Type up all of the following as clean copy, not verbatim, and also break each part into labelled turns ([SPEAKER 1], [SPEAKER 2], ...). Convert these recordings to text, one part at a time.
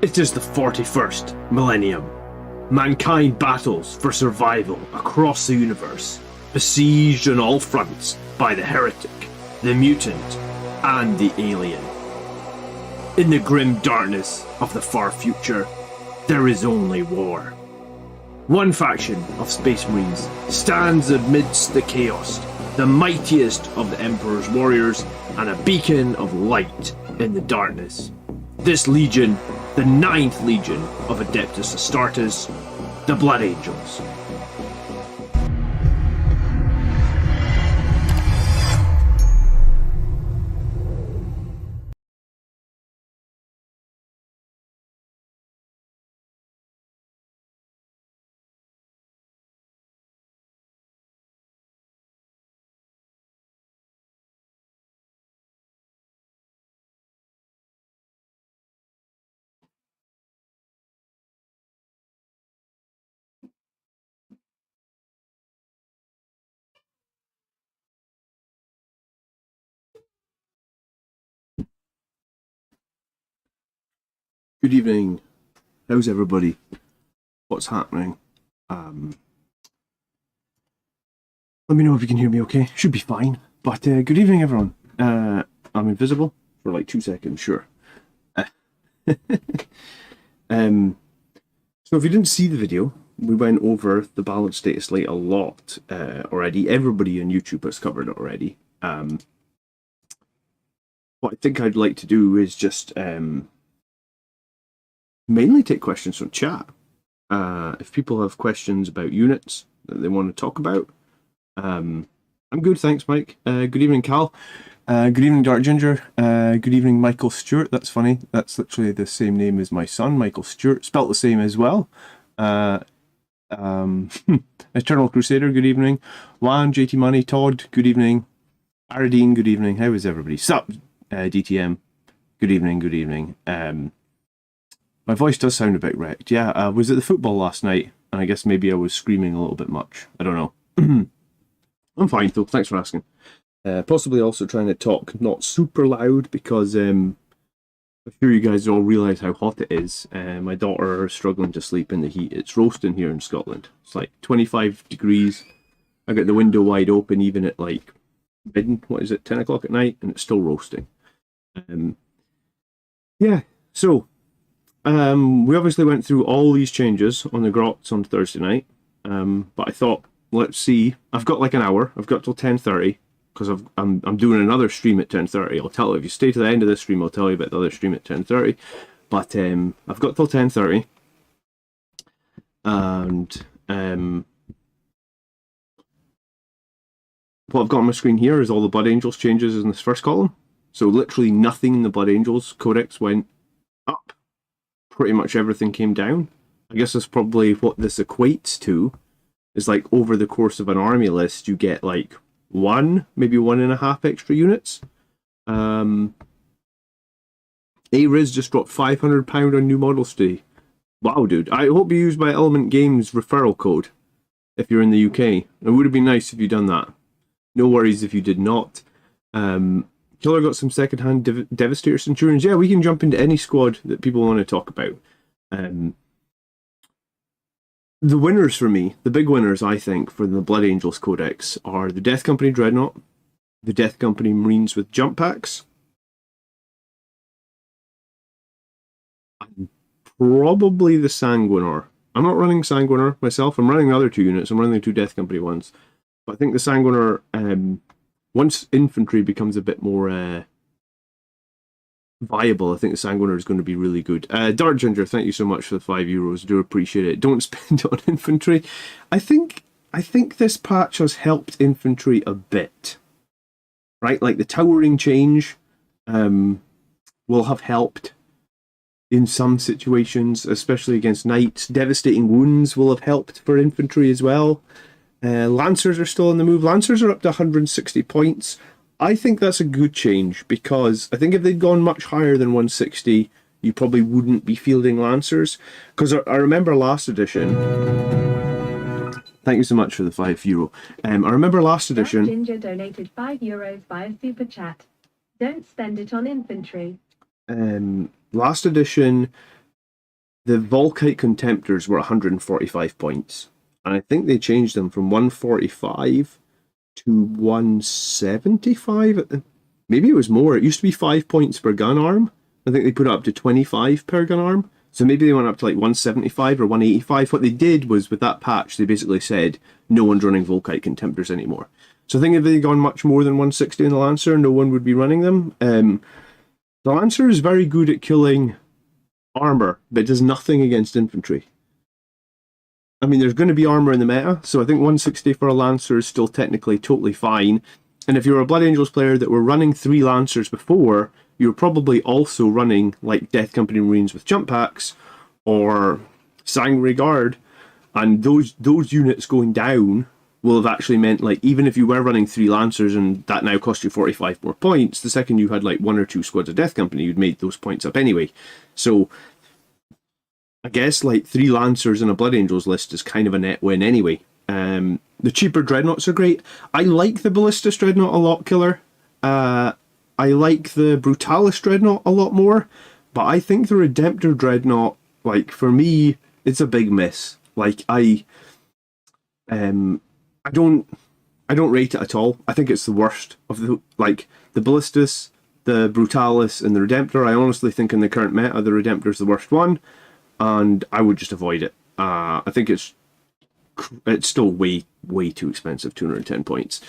[SPEAKER 1] It is the 41st millennium. Mankind battles for survival across the universe, besieged on all fronts by the heretic, the mutant, and the alien. In the grim darkness of the far future, there is only war. One faction of Space Marines stands amidst the chaos, the mightiest of the Emperor's warriors, and a beacon of light in the darkness. This legion, the 9th Legion of Adeptus Astartes, the Blood Angels. Good evening. How's everybody? What's happening? Let me know if you can hear me okay. Should be fine. But good evening, everyone. I'm invisible for like 2 seconds, sure. So if you didn't see the video, we went over the balanced Dataslate a lot already. Everybody on YouTube has covered it already. What I think I'd like to do is just mainly take questions from chat. If people have questions about units that they want to talk about, I'm good, thanks, Mike. Good evening, Cal. Good evening, Dark Ginger. Good evening, Michael Stewart. That's funny. That's literally the same name as my son, Michael Stewart, spelt the same as well. Eternal Crusader, good evening. Juan, JT Money, Todd, good evening. Aradine, good evening. How is everybody? Sup, DTM, good evening, good evening. My voice does sound a bit wrecked. Yeah, I was at the football last night, and I guess maybe I was screaming a little bit much. I don't know. I'm fine, though. Thanks for asking. Possibly also trying to talk not super loud, because I'm sure you guys all realise how hot it is. My daughter is struggling to sleep in the heat. It's roasting here in Scotland. It's like 25 degrees. I got the window wide open, even at like 10 o'clock at night, and it's still roasting. Yeah, so... we obviously went through all these changes on the grots on Thursday night, but I thought, let's see. I've got like an hour. I've got till 10:30 because I'm doing another stream at 10:30. I'll tell you if you stay to the end of this stream. I'll tell you about the other stream at 10:30. But I've got till 10:30, and what I've got on my screen here is all the Blood Angels changes in this first column. So literally nothing in the Blood Angels Codex went up. Pretty much everything came down. I guess that's probably what this equates to, is like over the course of an army list, you get like 1, maybe 1.5 extra units. A-Riz just dropped £500 on new models today. Wow, dude. I hope you use my Element Games referral code if you're in the UK. It would have been nice if you'd done that. No worries if you did not. Killer got some second-hand Devastator Centurions. Yeah, we can jump into any squad that people want to talk about. The winners for me, the big winners, I think, for the Blood Angels Codex are the Death Company Dreadnought, the Death Company Marines with jump packs, and probably the Sanguinar. I'm not running Sanguinar myself. I'm running the other 2 units. I'm running the 2 Death Company ones. But I think the Sanguinar... once infantry becomes a bit more viable, I think the Sanguinar is going to be really good. Dark Ginger, thank you so much for the €5. Do appreciate it. Don't spend it on infantry. I think this patch has helped infantry a bit. Right? Like the towering change will have helped in some situations, especially against knights. Devastating wounds will have helped for infantry as well. Lancers are still on the move. Lancers are up to 160 points. I think that's a good change, because I think if they'd gone much higher than 160, you probably wouldn't be fielding Lancers. Because I remember last edition... Thank you so much for the €5. I remember last edition...
[SPEAKER 2] Ginger donated €5 via Super Chat. Don't spend it on infantry.
[SPEAKER 1] Last edition, the Volkite Contemptors were 145 points. And I think they changed them from 145 to 175. Maybe it was more. It used to be 5 points per gun arm. I think they put it up to 25 per gun arm. So maybe they went up to like 175 or 185. What they did was, with that patch, they basically said no one's running Volkite Contemptors anymore. So I think if they'd gone much more than 160 in the Lancer, no one would be running them. The Lancer is very good at killing armor, but it does nothing against infantry. I mean, there's going to be armor in the meta, so I think 160 for a Lancer is still technically totally fine. And if you're a Blood Angels player that were running 3 Lancers before, you're probably also running like Death Company Marines with jump packs or Sanguinary Guard, and those units going down will have actually meant, like, even if you were running 3 Lancers and that now cost you 45 more points, the second you had like 1 or 2 squads of Death Company, you'd made those points up anyway. So I guess like 3 Lancers in a Blood Angels list is kind of a net win anyway. The cheaper Dreadnoughts are great. I like the Ballistus Dreadnought a lot, Killer. I like the Brutalis Dreadnought a lot more, but I think the Redemptor Dreadnought, like, for me, it's a big miss. Like, I don't rate it at all. I think it's the worst of the, like, the Ballistus, the Brutalis, and the Redemptor. I honestly think in the current meta, the Redemptor's the worst one, and I would just avoid it. I think it's still way too expensive, 210 points.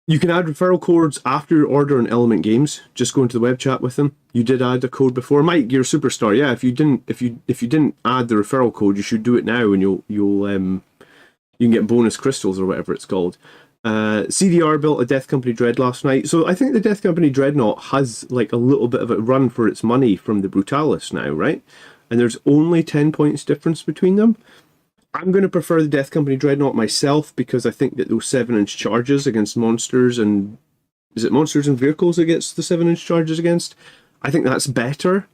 [SPEAKER 1] You can add referral codes after your order in Element Games. Just go into the web chat with them. You did add a code before, Mike. You're a superstar. Yeah, if you didn't add the referral code, you should do it now, and you can get bonus crystals or whatever it's called. CDR built a Death Company Dread last night, so I think the Death Company Dreadnought has like a little bit of a run for its money from the Brutalis now, right? And there's only 10 points difference between them. I'm going to prefer the Death Company Dreadnought myself because I think that those 7-inch charges against monsters and... is it monsters and vehicles it gets the 7-inch charges against? I think that's better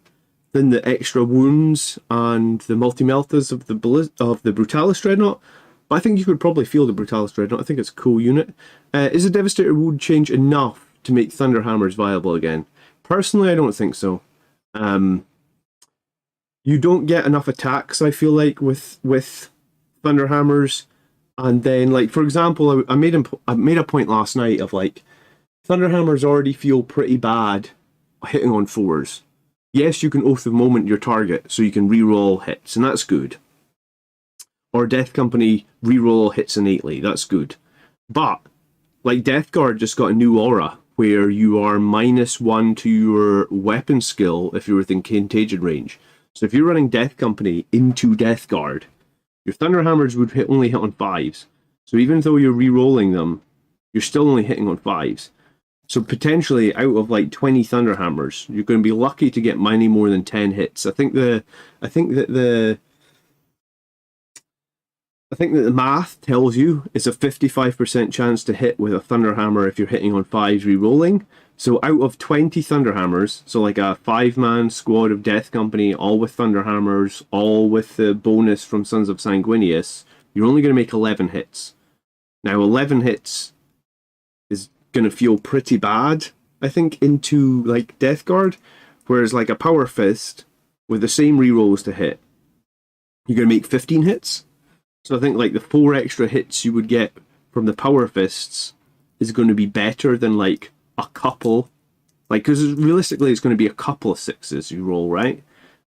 [SPEAKER 1] than the extra wounds and the multi-meltas of the Brutalis Dreadnought. But I think you could probably feel the Brutalis Dreadnought. I think it's a cool unit. Is a Devastator Wound change enough to make Thunderhammers viable again? Personally, I don't think so. You don't get enough attacks, I feel like, with Thunderhammers, and then, like, for example, I made a point last night of, like, Thunderhammers already feel pretty bad hitting on 4s. Yes, you can Oath of Moment your target, so you can reroll hits, and that's good. Or Death Company reroll hits innately, that's good. But, like, Death Guard just got a new aura, where you are -1 to your weapon skill if you're within contagion range. So if you're running Death Company into Death Guard, your Thunderhammers would only hit on 5s. So even though you're re-rolling them, you're still only hitting on 5s. So potentially, out of like 20 Thunderhammers, you're going to be lucky to get many more than 10 hits. I think that the math tells you it's a 55% chance to hit with a Thunderhammer if you're hitting on 5s re-rolling. So out of 20 Thunderhammers, so like a 5-man squad of Death Company, all with Thunderhammers, all with the bonus from Sons of Sanguinius, you're only going to make 11 hits. Now 11 hits is going to feel pretty bad, I think, into like Death Guard, whereas like a Power Fist, with the same rerolls to hit, you're going to make 15 hits. So I think like the 4 extra hits you would get from the Power Fists is going to be better than like a couple, like, because realistically it's going to be a couple of 6s you roll, right?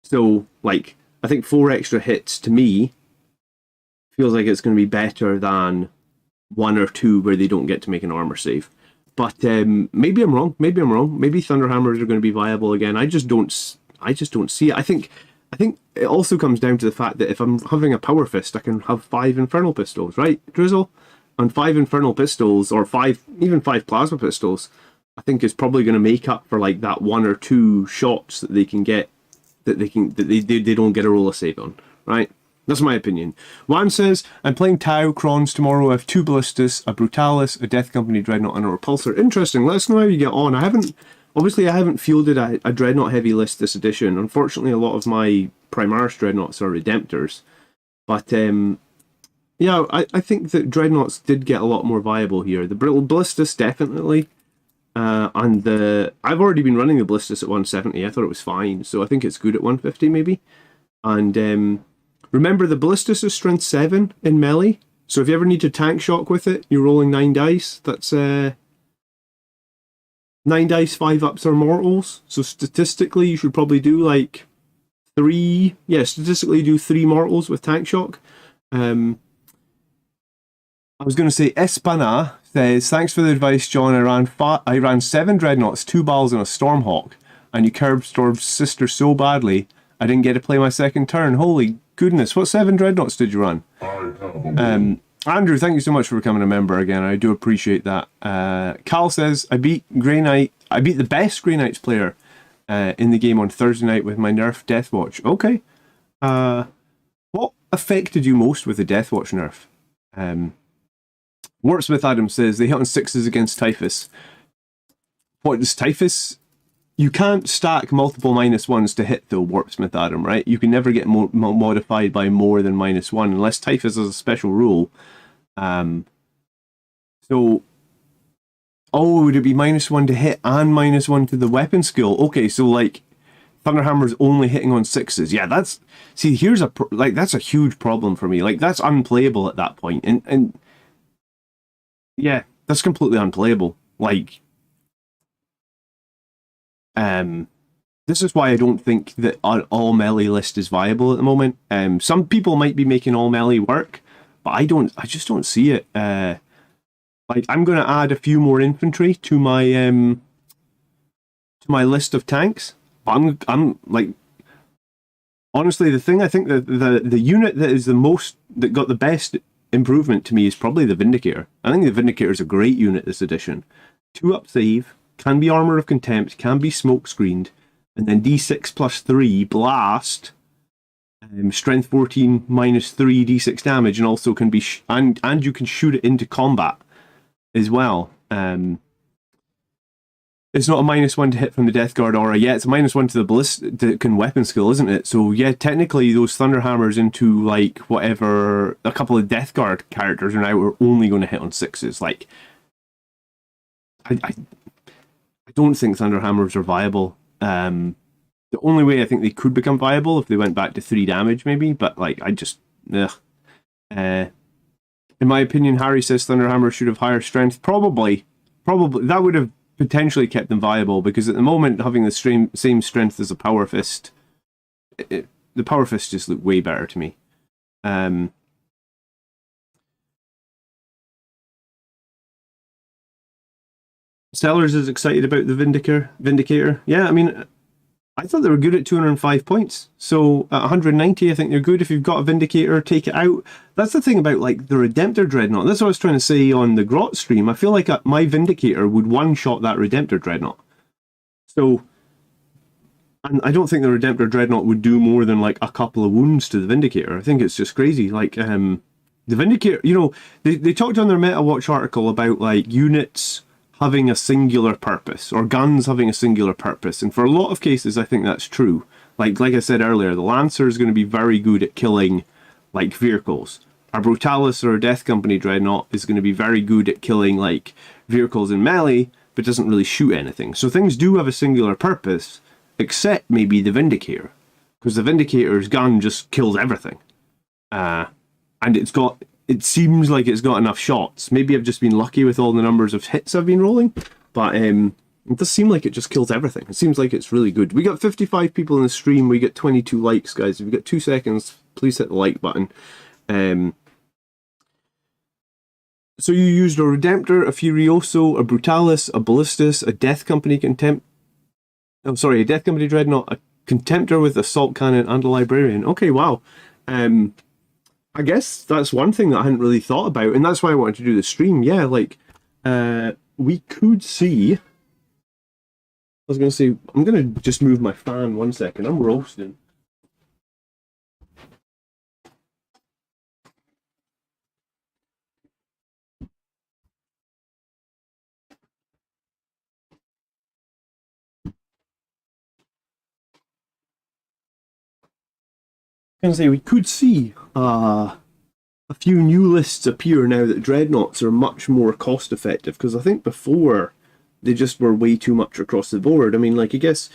[SPEAKER 1] So like I think 4 extra hits to me feels like it's going to be better than 1 or 2 where they don't get to make an armor save. But maybe I'm wrong. Maybe Thunderhammers are going to be viable again. I just don't see it. I think it also comes down to the fact that if I'm having a Power Fist, I can have 5 Infernal Pistols, right, Drizzle? And 5 Infernal Pistols, or 5 Plasma Pistols, I think is probably going to make up for like that 1 or 2 shots that they can get, that they don't get a roll of save on, right? That's my opinion. Juan says, I'm playing Tau Crons tomorrow. I have 2 Ballistus, a Brutalis, a Death Company Dreadnought, and a Repulsor. Interesting. Let us know how you get on. I haven't fielded a Dreadnought heavy list this edition. Unfortunately, a lot of my Primaris Dreadnoughts are Redemptors. But yeah, I think that Dreadnoughts did get a lot more viable here. The Ballistus, definitely. And I've already been running the ballistas at 170. I thought it was fine, so I think it's good at 150 maybe. And remember, the ballistas is strength 7 in melee, so if you ever need to tank shock with it, you're rolling 9 dice. That's 9 dice, 5 ups or mortals. So statistically, you should probably do like 3. Yeah, statistically, do 3 mortals with tank shock. I was going to say Espana says, thanks for the advice, John. I ran 7 Dreadnoughts, 2 Bals, and a Stormhawk, and you curbed Storm's sister so badly, I didn't get to play my second turn. Holy goodness, what 7 Dreadnoughts did you run? Andrew, thank you so much for becoming a member again. I do appreciate that. Cal says, I beat the best Grey Knights player in the game on Thursday night with my nerf Deathwatch. Okay. What affected you most with the Deathwatch nerf? Wordsmith Adam says, they hit on 6s against Typhus. What is Typhus? You can't stack multiple -1s to hit though, Warpsmith Adam, right? You can never get modified by more than -1 unless Typhus has a special rule. So, would it be -1 to hit and -1 to the weapon skill? Okay, so like Thunderhammer's only hitting on 6s. Yeah, here's that's a huge problem for me. Like, that's unplayable at that point. And yeah, that's completely unplayable. Like, this is why I don't think that an all melee list is viable at the moment. Some people might be making all melee work, but I just don't see it. Like, I'm going to add a few more infantry to my list of tanks. But I'm like, honestly, the thing I think that the unit that got the best improvement to me is probably the Vindicator. I think the Vindicator is a great unit this edition. 2-up save, can be Armor of Contempt, can be smoke screened, and then D6 plus 3 blast, strength 14 minus 3 D6 damage, and also can be and you can shoot it into combat as well. It's not a -1 to hit from the Death Guard aura. Yeah, it's a -1 to the ballistic and weapon skill, isn't it? So yeah, technically those Thunderhammers into like whatever a couple of Death Guard characters are now are only going to hit on 6s. Like, I don't think Thunderhammers are viable. The only way I think they could become viable if they went back to 3 damage maybe, but like ugh. In my opinion, Harry says Thunderhammer should have higher strength. Probably that would have potentially kept them viable, because at the moment having the same strength as a Power Fist, the Power Fist just look way better to me. Sellers is excited about the Vindicator. Yeah, I mean, I thought they were good at 205 points. So at 190, I think they're good. If you've got a Vindicator, take it out. That's the thing about like the Redemptor Dreadnought. That's what I was trying to say on the Grot stream. I feel like my Vindicator would one-shot that Redemptor Dreadnought. So, and I don't think the Redemptor Dreadnought would do more than like a couple of wounds to the Vindicator. I think it's just crazy. Like, the Vindicator, you know, they talked on their Meta Watch article about like units having a singular purpose, or guns having a singular purpose, and for a lot of cases I think that's true. Like I said earlier, the Lancer is going to be very good at killing like vehicles. A Brutalis or a Death Company Dreadnought is going to be very good at killing like vehicles in melee, but doesn't really shoot anything. So things do have a singular purpose, except maybe the Vindicator, because the Vindicator's gun just kills everything, and it seems like it's got enough shots. Maybe I've just been lucky with all the numbers of hits I've been rolling, but it does seem like it just kills everything. It seems like it's really good. We got 55 people in the stream. We get 22 likes, guys. If you've got 2 seconds, please hit the like button. So you used a Redemptor, a Furioso, a Brutalis, a Ballistus, a Death Company Contempt... Oh, sorry, a Death Company Dreadnought, a Contemptor with Assault Cannon, and a Librarian. Okay, wow. I guess that's one thing that I hadn't really thought about, and that's why I wanted to do the stream. Yeah, like, we could see... I was going to say, I'm going to just move my fan 1 second. I'm roasting. I was going to say, we could see a few new lists appear now that Dreadnoughts are much more cost effective, because I think before they just were way too much across the board. I mean, like, I guess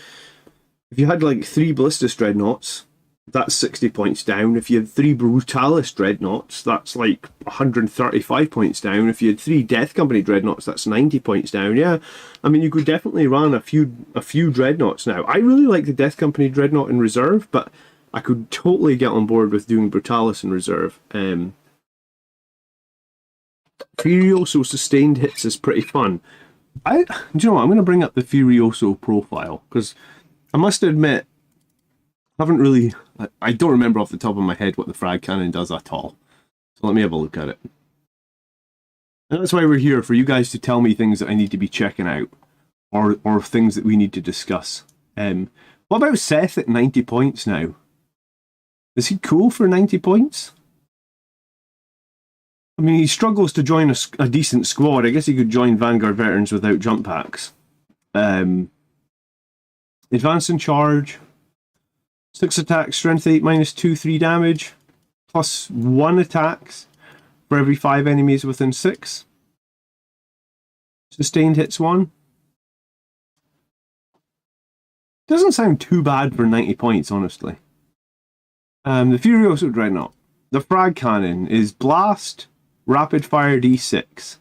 [SPEAKER 1] if you had like 3 Ballistus Dreadnoughts, that's 60 points down. If you had 3 Brutalis Dreadnoughts, that's like 135 points down. If you had 3 Death Company Dreadnoughts, that's 90 points down. Yeah, I mean, you could definitely run a few Dreadnoughts now. I really like the Death Company Dreadnought in reserve, but I could totally get on board with doing Brutalis in reserve. Furioso sustained hits is pretty fun. Do you know what? I'm going to bring up the Furioso profile, because I must admit, I don't remember off the top of my head what the frag cannon does at all. So let me have a look at it. And that's why we're here, for you guys to tell me things that I need to be checking out, or things that we need to discuss. What about Seth at 90 points now? Is he cool for 90 points? I mean, he struggles to join a decent squad. I guess he could join Vanguard Veterans without jump packs. Advance and charge. 6 attacks, strength 8, -2, 3 damage. Plus 1 attacks for every 5 enemies within 6. Sustained hits 1. Doesn't sound too bad for 90 points, honestly. The Furioso Dreadnought. The frag cannon is blast, rapid fire D6.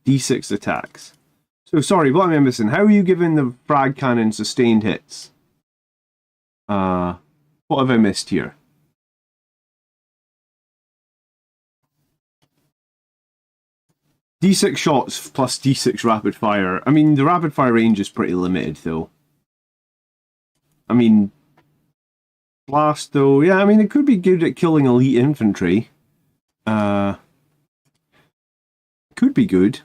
[SPEAKER 1] D6 attacks. So sorry, what am I missing? How are you giving the frag cannon sustained hits? What have I missed here? D6 shots plus D6 rapid fire. I mean, the rapid fire range is pretty limited, though. I mean, blast, though. Yeah, I mean, it could be good at killing elite infantry. Could be good.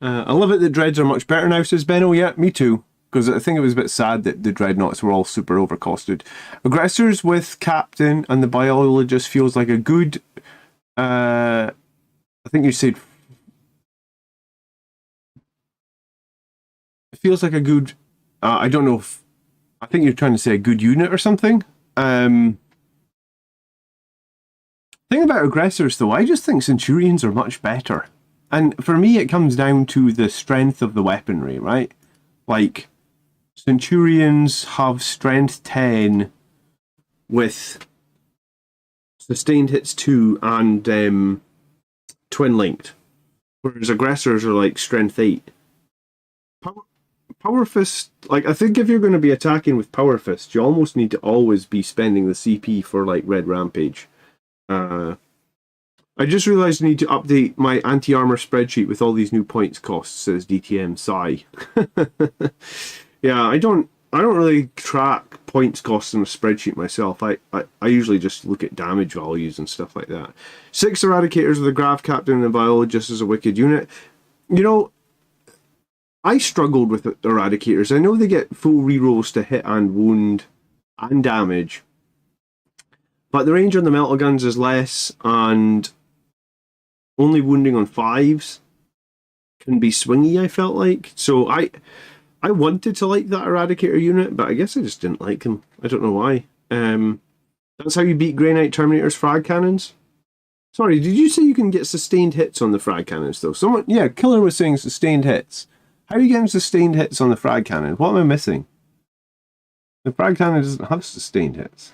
[SPEAKER 1] I love it that Dreads are much better now, says Benno. Yeah, me too. Because I think it was a bit sad that the Dreadnoughts were all super overcosted. Aggressors with Captain and the Biologist feels like a good... I think you said... It feels like a good... I don't know if... I think you're trying to say a good unit or something. Thing about Aggressors, though, I just think Centurions are much better. And for me, it comes down to the strength of the weaponry, right? Like... Centurions have strength 10 with sustained hits 2 and twin linked, whereas aggressors are like strength 8. Power fist, like, I think if you're going to be attacking with power fist, you almost need to always be spending the CP for like Red Rampage. I just realised I need to update my anti-armor spreadsheet with all these new points costs, says DTM Psy. Yeah, I don't really track points costs in a spreadsheet myself. I usually just look at damage values and stuff like that. 6 Eradicators with a Grav Captain and a Biologist as a wicked unit. You know, I struggled with Eradicators. I know they get full rerolls to hit and wound and damage, but the range on the Melta Guns is less, and only wounding on 5s can be swingy, I felt like. So I wanted to like that Eradicator unit, but I guess I just didn't like him. I don't know why. That's how you beat Grey Knight Terminator's frag cannons? Sorry, did you say you can get sustained hits on the frag cannons, though? Someone, yeah, Killer was saying sustained hits. How are you getting sustained hits on the frag cannon? What am I missing? The frag cannon doesn't have sustained hits.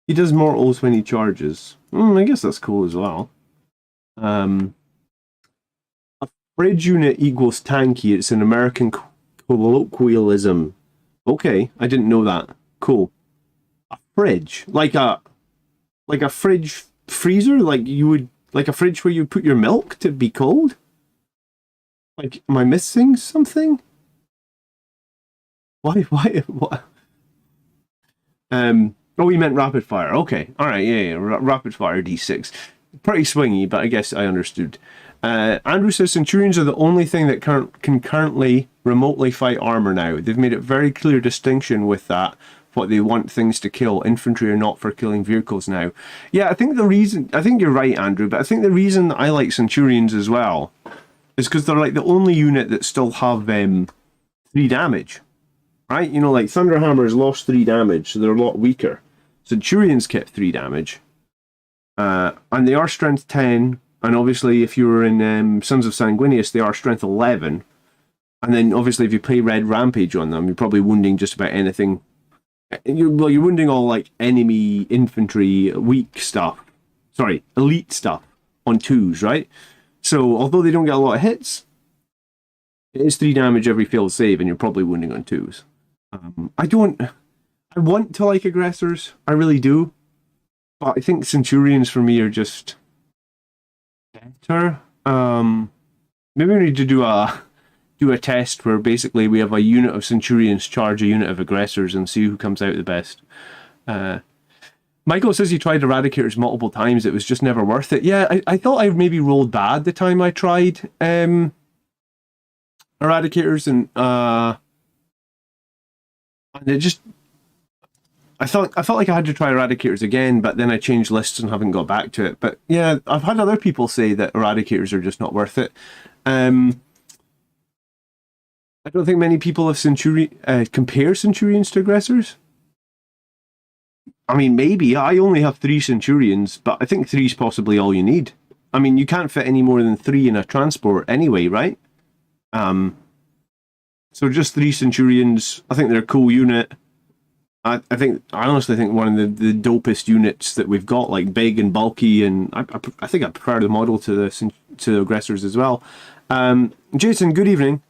[SPEAKER 1] He does mortals when he charges. I guess that's cool as well. Fridge unit equals tanky. It's an American colloquialism. Okay, I didn't know that. Cool. A fridge, like a fridge freezer, like a fridge where you put your milk to be cold. Like, am I missing something? Why? What? Oh, you meant rapid fire. Okay, all right, yeah. Rapid fire D6. Pretty swingy, but I guess I understood. Andrew says Centurions are the only thing that can currently remotely fight armor now. They've made a very clear distinction with that, what they want things to kill. Infantry are not for killing vehicles now. Yeah, I think you're right, Andrew, but I think the reason I like Centurions as well is because they're like the only unit that still have 3 damage. Right? You know, like Thunderhammers lost 3 damage, so they're a lot weaker. Centurions kept 3 damage. And they are strength 10, and obviously if you were in Sons of Sanguinius, they are strength 11. And then obviously if you play Red Rampage on them, you're probably wounding just about anything. You're wounding all like enemy infantry weak stuff. Sorry, elite stuff on 2s, right? So although they don't get a lot of hits, it is 3 damage every failed save, and you're probably wounding on 2s. I want to like aggressors, I really do. But I think Centurions for me are just better. Maybe we need to do a test where basically we have a unit of Centurions charge a unit of aggressors and see who comes out the best. Michael says he tried Eradicators multiple times. It was just never worth it. Yeah, I thought I maybe rolled bad the time I tried Eradicators, and it just... I felt like I had to try Eradicators again, but then I changed lists and haven't got back to it. But yeah, I've had other people say that Eradicators are just not worth it. I don't think many people have compare Centurions to aggressors. I mean, maybe. I only have 3 Centurions, but I think 3 is possibly all you need. I mean, you can't fit any more than 3 in a transport anyway, right? So just 3 Centurions. I think they're a cool unit. I honestly think one of the dopest units that we've got, like big and bulky, and I think I prefer the model to the aggressors as well. Jason, good evening.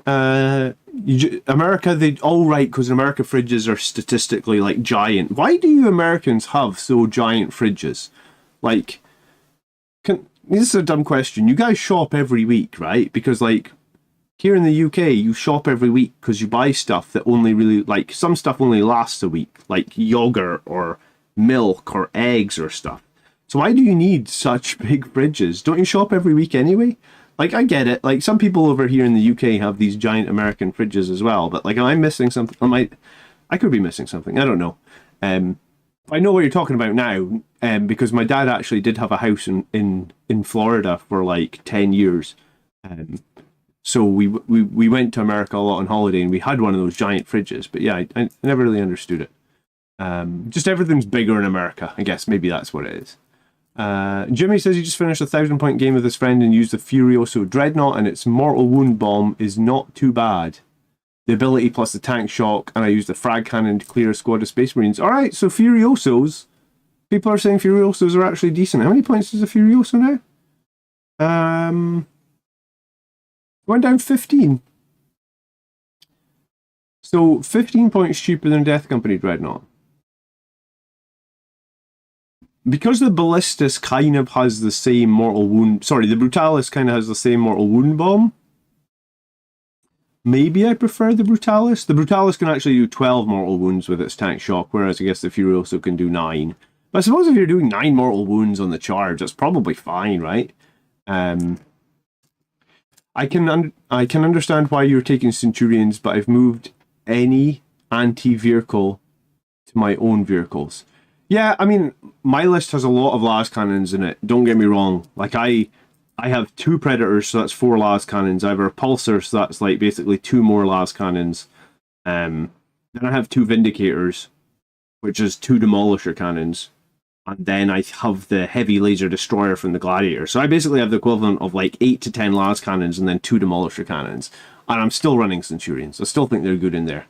[SPEAKER 1] America, they all right, because America fridges are statistically like giant. Why do you Americans have so giant fridges? Like, this is a dumb question. You guys shop every week, right? Because like here in the UK, you shop every week because you buy stuff that only really, like, some stuff only lasts a week, like yogurt or milk or eggs or stuff. So why do you need such big fridges? Don't you shop every week anyway? Like, I get it. Like, some people over here in the UK have these giant American fridges as well. But, like, am I missing something? I could be missing something. I don't know. I know what you're talking about now, because my dad actually did have a house in Florida for, like, 10 years. So we went to America a lot on holiday, and we had one of those giant fridges. But, yeah, I never really understood it. Just everything's bigger in America. I guess maybe that's what it is. Jimmy says he just finished a 1,000-point game with his friend and used the Furioso Dreadnought, and its mortal wound bomb is not too bad. The ability plus the tank shock, and I used the frag cannon to clear a squad of Space Marines. Alright, so Furiosos. People are saying Furiosos are actually decent. How many points is a Furioso now? Went down 15. So 15 points cheaper than Death Company Dreadnought. Because the Ballistus kind of has the same mortal wound... Sorry, the Brutalis kind of has the same mortal wound bomb. Maybe I prefer the Brutalis. The Brutalis can actually do 12 mortal wounds with its tank shock, whereas I guess the Furioso can do 9. But I suppose if you're doing 9 mortal wounds on the charge, that's probably fine, right? I can understand why you're taking Centurions, but I've moved any anti-vehicle to my own vehicles. Yeah, I mean, my list has a lot of las cannons in it. Don't get me wrong. Like, I have 2 Predators, so that's 4 las cannons. I have a Repulsor, so that's like basically 2 more las cannons. Then I have 2 Vindicators, which is 2 Demolisher cannons. And then I have the Heavy Laser Destroyer from the Gladiator. So I basically have the equivalent of like 8 to 10 las cannons and then 2 Demolisher cannons. And I'm still running Centurions. I still think they're good in there.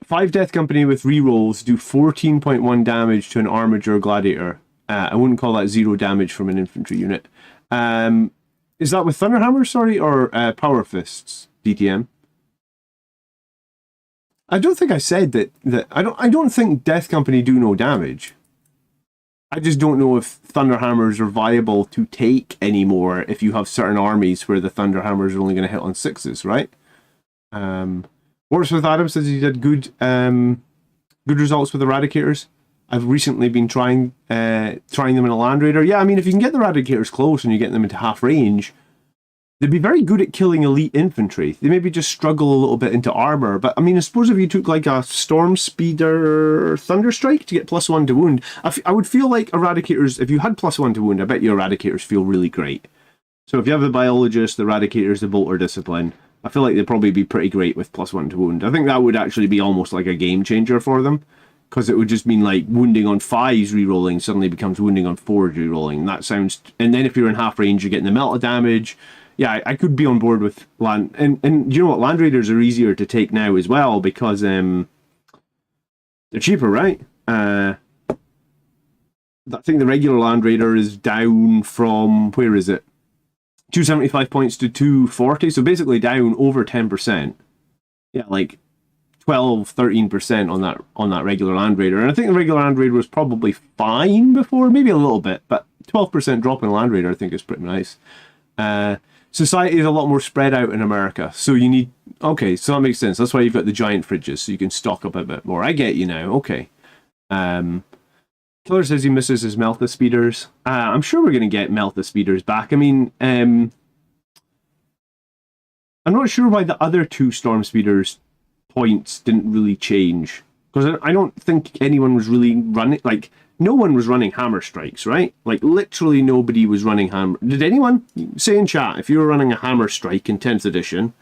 [SPEAKER 1] 5 Death Company with rerolls do 14.1 damage to an Armored or Gladiator. I wouldn't call that 0 damage from an infantry unit. Is that with Thunderhammer, sorry, or Power Fists, DTM? I don't think I said that I don't think Death Company do no damage. I just don't know if Thunderhammers are viable to take anymore if you have certain armies where the Thunderhammers are only going to hit on 6s, right? Works with Adam says he did good results with Eradicators. I've recently been trying them in a Land Raider. Yeah, I mean, if you can get the Eradicators close and you get them into half range, they'd be very good at killing elite infantry. They maybe just struggle a little bit into armor. But I mean, I suppose if you took like a Storm Speeder Thunderstrike to get +1 to wound, I would feel like Eradicators, if you had +1 to wound, I bet your Eradicators feel really great. So if you have the Biologist, the Eradicators, the Bolter Discipline, I feel like they'd probably be pretty great with +1 to wound. I think that would actually be almost like a game changer for them. because it would just mean like wounding on 5s rerolling suddenly becomes wounding on 4s rerolling. That sounds, and then if you're in half range, you're getting the meta damage. Yeah, I could be on board with land, and you know what, Land Raiders are easier to take now as well because they're cheaper, right? I think the regular Land Raider is down from, where is it? 275 points to 240, so basically down over 10%. Yeah, like 12-13% on that regular Land Raider. And I think the regular Land Raider was probably fine before, maybe a little bit, but 12% drop in Land Raider I think is pretty nice. Society is a lot more spread out in America, so you need, okay, so that makes sense. That's why you've got the giant fridges, so you can stock up a bit more. I get you now, okay. Killer says he misses his Melta speeders. I'm sure we're going to get Melta speeders back. I mean, I'm not sure why the other 2 Storm speeders points didn't really change, because I don't think anyone was really running, like, no one was running hammer strikes, right? Like, literally nobody was running hammer. Did anyone? Say in chat, if you were running a hammer strike in 10th edition,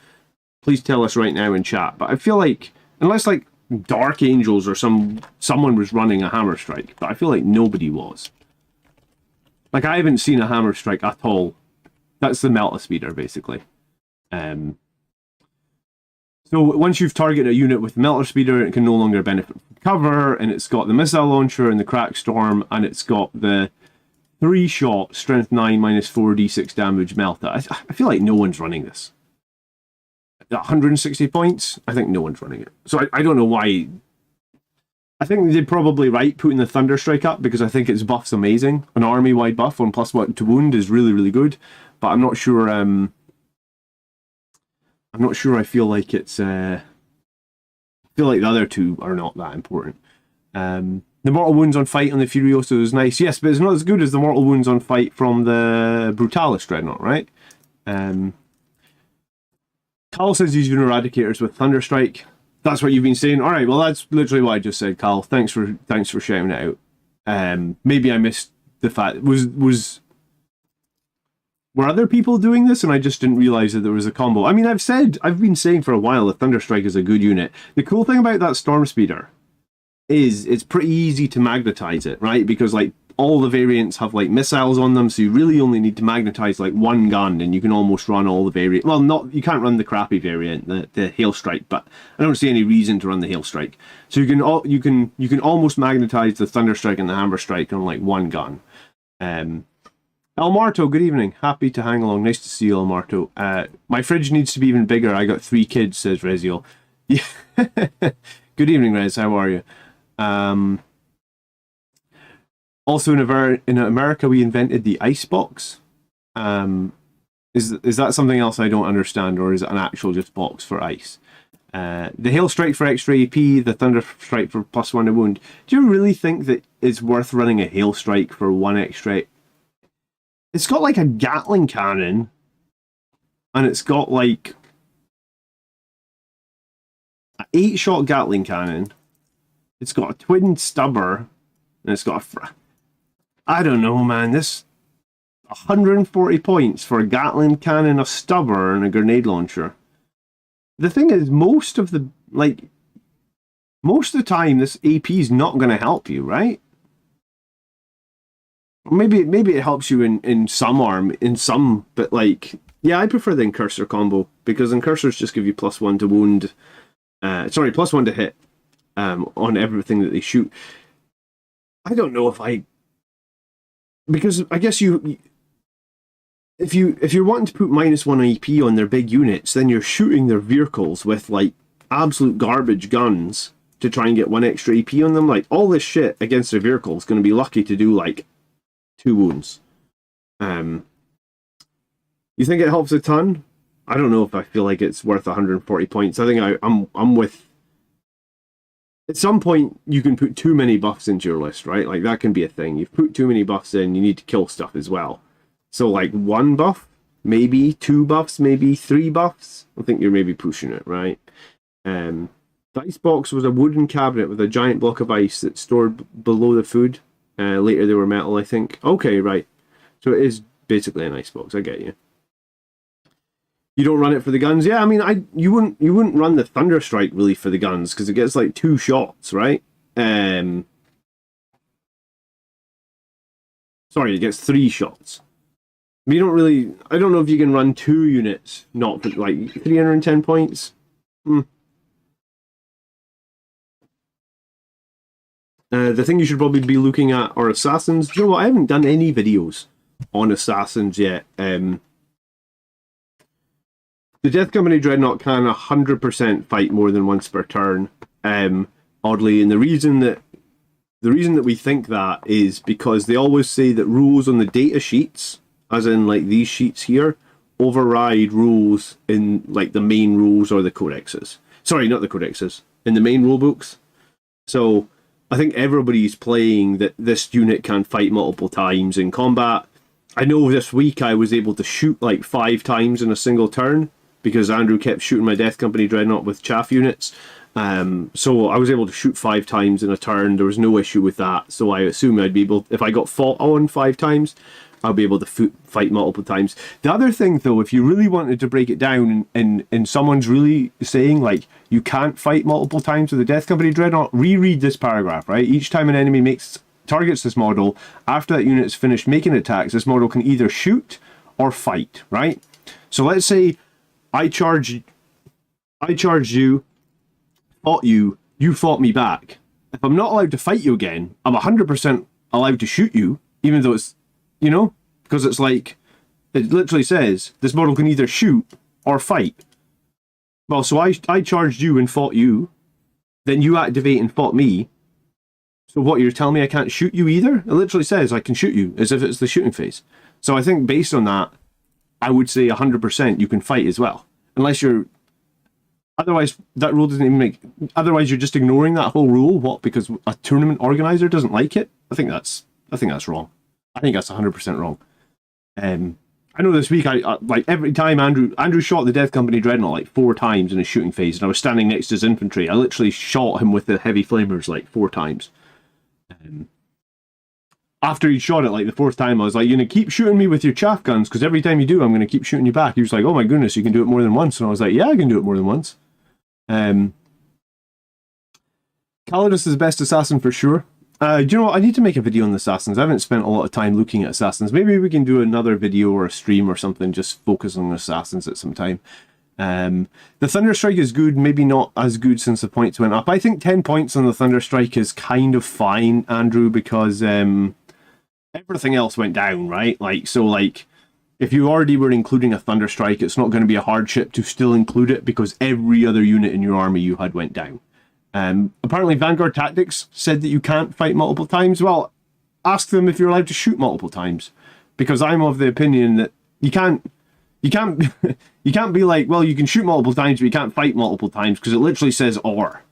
[SPEAKER 1] please tell us right now in chat. But I feel like, unless like Dark Angels or someone was running a hammer strike, but I feel like nobody was. Like, I haven't seen a hammer strike at all. That's the Melta speeder, basically. So once you've targeted a unit with Melta speeder, it can no longer benefit from cover, and it's got the missile launcher and the crack storm, and it's got the 3-shot strength 9 minus 4d6 damage Melta. I feel like no one's running this. 160 points? I think no one's running it. So I don't know why. I think they're probably right putting the Thunderstrike up, because I think its buff's amazing. An army-wide buff on +1 to wound is really, really good, but I'm not sure. I'm not sure I feel like it's... I feel like the other 2 are not that important. The Mortal Wounds on Fight on the Furioso is nice. Yes, but it's not as good as the Mortal Wounds on Fight from the Brutalis Dreadnought, right? Carl says he's using Eradicators with Thunderstrike. That's what you've been saying? Alright, well that's literally what I just said, Carl. Thanks for shouting it out. Maybe I missed the fact... Were other people doing this and I just didn't realize that there was a combo? I mean, I've been saying for a while that Thunderstrike is a good unit. The cool thing about that Storm Speeder is it's pretty easy to magnetize it, right? Because like all the variants have like missiles on them, so you really only need to magnetize like 1 gun and you can almost run all the variant. Well, you can't run the crappy variant, the Hail Strike, but I don't see any reason to run the Hail Strike. So you can almost magnetize the Thunderstrike and the Hammer Strike on like 1 gun. El Marto, good evening. Happy to hang along. Nice to see you, El Marto. My fridge needs to be even bigger. I got 3 kids, says Reziel. Yeah. Good evening, Rez. How are you? Also, in America, we invented the icebox. Is that something else I don't understand, or is it an actual just box for ice? The Hail Strike for extra AP, the Thunder Strike for +1 to wound. Do you really think that it's worth running a Hail Strike for 1 extra? It's got like a Gatling cannon, and it's got like an 8-shot Gatling cannon. It's got a twin stubber, and it's got I don't know, man. This 140 points for a Gatling cannon, a stubber, and a grenade launcher. The thing is, most of the time, this AP is not going to help you, right? Maybe it helps you in some, but like, yeah, I prefer the Incursor combo, because Incursors just give you +1 to wound, +1 to hit on everything that they shoot. I don't know because I guess if you're wanting to put -1 AP on their big units, then you're shooting their vehicles with like absolute garbage guns to try and get 1 extra AP on them. Like, all this shit against their vehicle is going to be lucky to do like 2 wounds. You think it helps a ton? I don't know if I feel like it's worth 140 points. I think I'm with... At some point, you can put too many buffs into your list, right? Like, that can be a thing. You've put too many buffs in, you need to kill stuff as well. So, like, 1 buff, maybe 2 buffs, maybe 3 buffs. I think you're maybe pushing it, right? The icebox was a wooden cabinet with a giant block of ice that's stored below the food. Later they were metal, I think. Okay, right. So it is basically an icebox. I get you. You don't run it for the guns? Yeah, I mean, you wouldn't run the Thunderstrike really for the guns, because it gets like 2 shots, right? Sorry, it gets 3 shots. But you don't really... I don't know if you can run 2 units, not for, like, 310 points. The thing you should probably be looking at are assassins. Do you know what? I haven't done any videos on assassins yet. The Death Company Dreadnought can 100% fight more than once per turn. Oddly, and the reason that we think that is because they always say that rules on the data sheets, as in like these sheets here, override rules in like the main rules or the codexes. Sorry, not the codexes, in the main rule books. So I think everybody's playing that this unit can fight multiple times in combat. I know this week I was able to shoot like 5 times in a single turn because Andrew kept shooting my Death Company Dreadnought with chaff units. So I was able to shoot 5 times in a turn. There was no issue with that. So I assume I'd be able, if I got fought on 5 times, I'll be able to fight multiple times. The other thing, though, if you really wanted to break it down and someone's really saying, like, you can't fight multiple times with the Death Company Dreadnought, reread this paragraph, right? Each time an enemy targets this model, after that unit is finished making attacks, this model can either shoot or fight, right? So let's say I charged you, fought you, you fought me back. If I'm not allowed to fight you again, I'm 100% allowed to shoot you, even though it's, you know, because it's like, it literally says, this model can either shoot or fight. Well, so I charged you and fought you, then you activate and fought me. So what, you're telling me I can't shoot you either? It literally says I can shoot you, as if it's the shooting phase. So I think based on that, I would say 100% you can fight as well. Unless you're... Otherwise, that rule doesn't even make... Otherwise, you're just ignoring that whole rule. What? Because a tournament organizer doesn't like it? I think that's wrong. I think that's 100% wrong. I know this week, I like every time Andrew shot the Death Company Dreadnought like 4 times in his shooting phase, and I was standing next to his infantry. I literally shot him with the heavy flamers like 4 times. After he shot it like the 4th time, I was like, "You're gonna keep shooting me with your chaff guns, because every time you do, I'm gonna keep shooting you back." He was like, "Oh my goodness, you can do it more than once." And I was like, "Yeah, I can do it more than once." Calidus is the best assassin for sure. Do you know what? I need to make a video on the assassins. I haven't spent a lot of time looking at assassins. Maybe we can do another video or a stream or something, just focus on assassins at some time. The Thunderstrike is good, maybe not as good since the points went up. I think 10 points on the Thunderstrike is kind of fine, Andrew, because everything else went down, right? Like, so like, if you already were including a Thunderstrike, it's not going to be a hardship to still include it because every other unit in your army you had went down. Apparently Vanguard Tactics said that you can't fight multiple times. Well, ask them if you're allowed to shoot multiple times, because I'm of the opinion that you can't you can't be like, well, you can shoot multiple times but you can't fight multiple times, because it literally says or.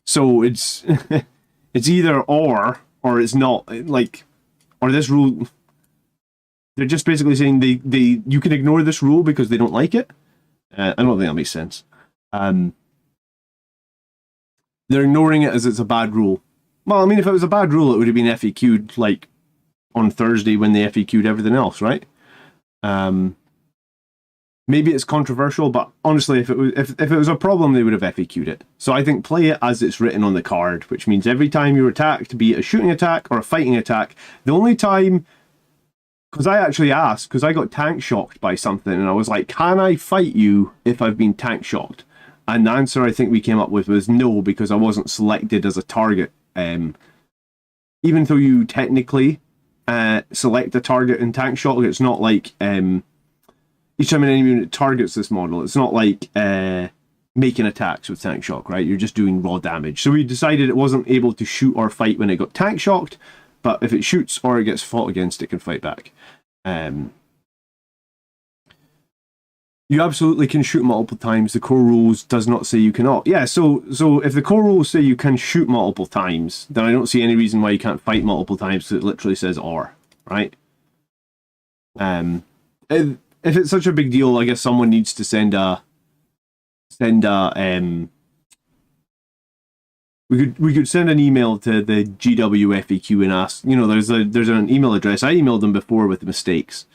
[SPEAKER 1] So it's it's either or it's not, like, or this rule, they're just basically saying you can ignore this rule because they don't like it. I don't think that makes sense. They're ignoring it as it's a bad rule. Well, I mean, if it was a bad rule, it would have been FAQ'd like on Thursday when they FAQ'd everything else, right? Maybe it's controversial, but honestly, if it was a problem, they would have FAQ'd it. So I think play it as it's written on the card, which means every time you're attacked, be it a shooting attack or a fighting attack, the only time, because I actually asked, because I got tank shocked by something, and I was like, can I fight you if I've been tank shocked? And the answer I think we came up with was no, because I wasn't selected as a target. Even though you technically select a target in tank shock, it's not like each time an enemy unit targets this model, it's not like making attacks with tank shock, right? You're just doing raw damage. So we decided it wasn't able to shoot or fight when it got tank shocked, but if it shoots or it gets fought against, it can fight back. You absolutely can shoot multiple times. The core rules does not say you cannot. Yeah, so if the core rules say you can shoot multiple times, then I don't see any reason why you can't fight multiple times, because it literally says or, right? If it's such a big deal, I guess someone needs to send a we could send an email to the GW FAQ and ask, you know, there's an email address. I emailed them before with the mistakes.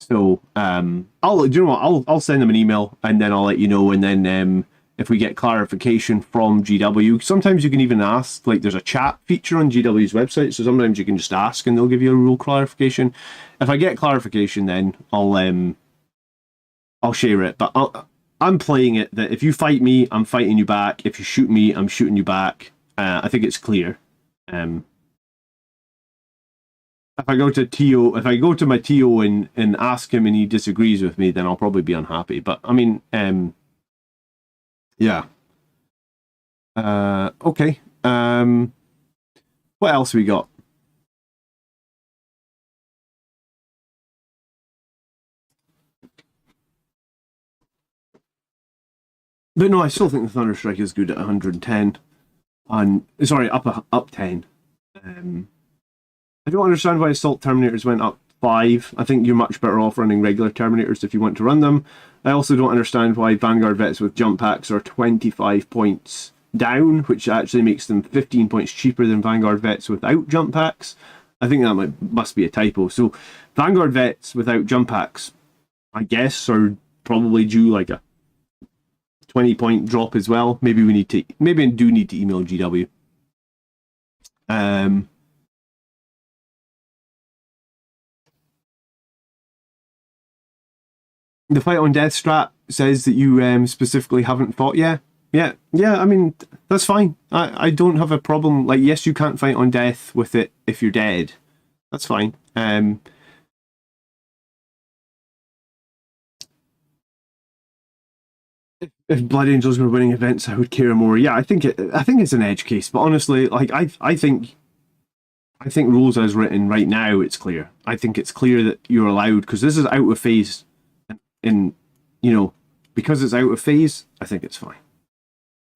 [SPEAKER 1] So I'll send them an email and then I'll let you know, and then if we get clarification from GW. Sometimes you can even ask, like there's a chat feature on GW's website, so sometimes you can just ask and they'll give you a rule clarification. If I get clarification, then I'll share it. But I'm playing it that if you fight me, I'm fighting you back. If you shoot me, I'm shooting you back. I think it's clear. If I go to my TO and ask him and he disagrees with me, then I'll probably be unhappy. But I mean, yeah. Okay. What else we got? But no, I still think the Thunderstrike is good at 110. And sorry, up 10. I don't understand why Assault Terminators went up 5. I think you're much better off running regular Terminators if you want to run them. I also don't understand why Vanguard Vets with jump packs are 25 points down, which actually makes them 15 points cheaper than Vanguard Vets without jump packs. I think that must be a typo. So Vanguard Vets without jump packs, I guess, are probably due like a 20-point drop as well. Maybe I do need to email GW. The fight on death strat says that you specifically haven't fought yet. Yeah. I mean, that's fine. I don't have a problem. Like, yes, you can't fight on death with it if you're dead. That's fine. If Blood Angels were winning events, I would care more. Yeah, I think it's an edge case. But honestly, like I think rules as written right now, it's clear. I think it's clear that you're allowed, because this is out of phase. Because it's out of phase, I think it's fine.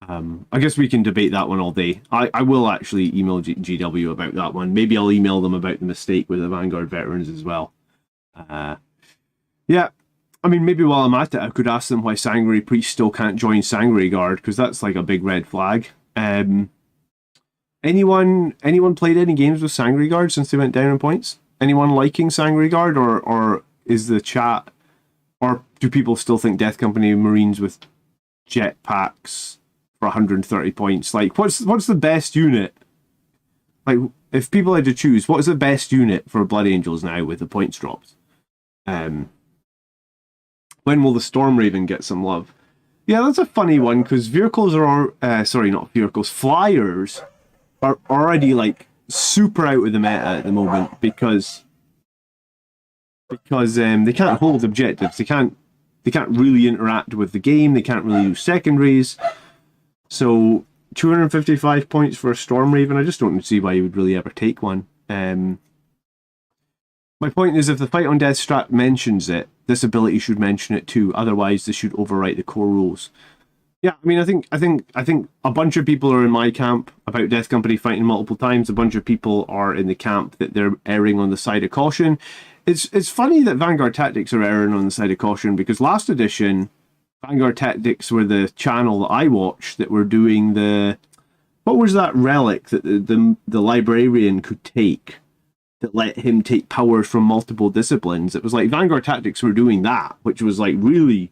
[SPEAKER 1] I guess we can debate that one all day. I will actually email GW about that one. Maybe I'll email them about the mistake with the Vanguard veterans as well. Yeah, I mean, maybe while I'm at it, I could ask them why Sanguinary Priest still can't join Sanguinary Guard, because that's like a big red flag. Anyone played any games with Sanguinary Guard since they went down in points? Anyone liking Sanguinary Guard, or is the chat, or do people still think Death Company Marines with jetpacks for 130 points? Like, what's the best unit? Like, if people had to choose, what is the best unit for Blood Angels now with the points drops? When will the Storm Raven get some love? Yeah, that's a funny one, because flyers are already like super out of the meta at the moment because they can't hold objectives. They can't really interact with the game. They can't really do secondaries. So 255 points for a Storm Raven, I just don't see why you would really ever take one. My point is, if the fight on death strat mentions it, this ability should mention it too. Otherwise, this should overwrite the core rules. Yeah, I mean, I think a bunch of people are in my camp about Death Company fighting multiple times. A bunch of people are in the camp that they're erring on the side of caution. It's funny that Vanguard Tactics are erring on the side of caution, because last edition, Vanguard Tactics were the channel that I watched that were doing what was that relic that the librarian could take that let him take powers from multiple disciplines? It was like Vanguard Tactics were doing that, which was like really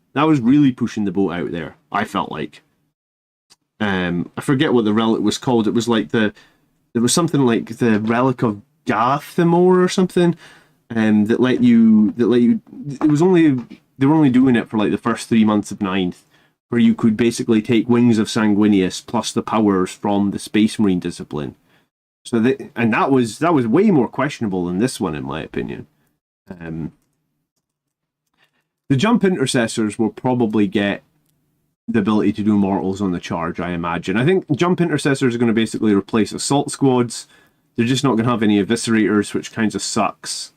[SPEAKER 1] pushing the boat out there, I felt like. I forget what the relic was called. It was like there was something like the Relic of Gathamor or something, that let you it was only, they were only doing it for like the first 3 months of 9th, where you could basically take Wings of Sanguinius plus the powers from the Space Marine discipline. So that was way more questionable than this one, in my opinion. The jump intercessors will probably get the ability to do mortals on the charge, I imagine. I think jump intercessors are going to basically replace assault squads. They're just not going to have any eviscerators, which kind of sucks.